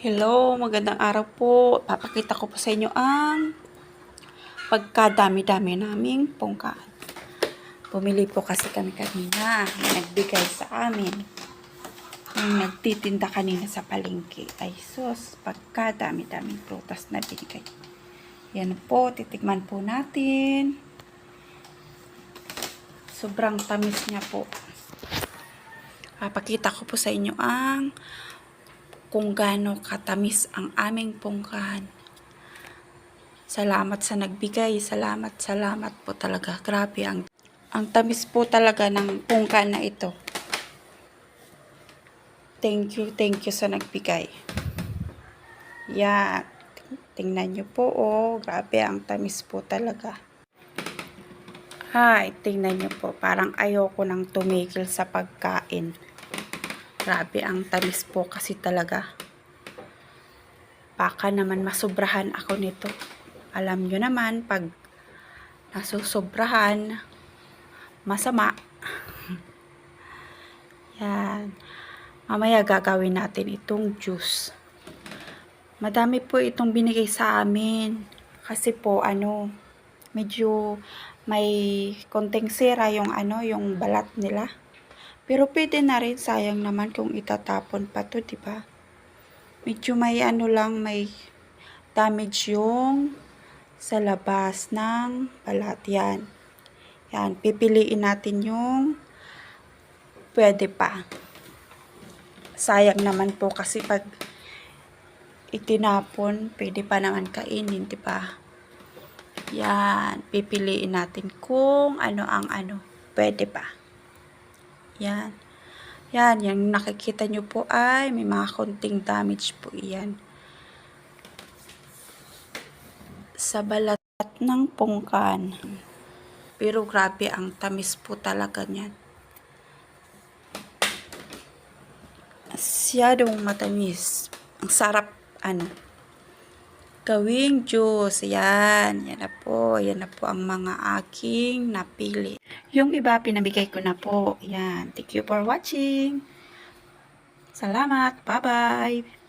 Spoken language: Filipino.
Hello, magandang araw po. Papakita ko po sa inyo ang pagkadami-dami naming pungkaan. Bumili po kasi kami kanina. May nagbigay sa amin. Yung nagtitinda kanina sa palengke. Ay sus, pagkadami-daming prutas na binigay. Yan po, titikman po natin. Sobrang tamis niya po. Papakita ko po sa inyo ang kung gaano katamis ang aming pungkahan. Salamat sa nagbigay. Salamat po talaga. Grabe ang tamis po talaga ng pungkahan na ito. Thank you sa nagbigay. Yan. Tingnan nyo po, oh. Grabe, ang tamis po talaga. Ay, tingnan nyo po. Parang ayoko nang tumigil sa pagkain. Grabe, ang tamis po kasi talaga. Baka naman masubrahan ako nito. Alam nyo naman, pag nasusobrahan, masama. Yan. Mamaya gagawin natin itong juice. Madami po itong binigay sa amin. Kasi po, medyo may konting sira yung yung balat nila. Pero pwede na rin, sayang naman kung itatapon pa to, di ba? Medyo may may damage yung sa labas ng balat. Yan. Yan, pipiliin natin yung pwede pa. Sayang naman po kasi pag itinapon, pwede pa naman kainin, di ba? Yan, pipiliin natin kung ang pwede pa. Yan. Yan, yung nakikita nyo po ay may mga konting damage po iyan. Sa balat ng pungkan. Pero grabe, ang tamis po talaga niyan. Masyadong matamis. Ang sarap, gawing juice. Yan na po. Yan na po ang mga aking napili. Yung iba, pinabigay ko na po. Yan. Thank you for watching. Salamat. Bye-bye.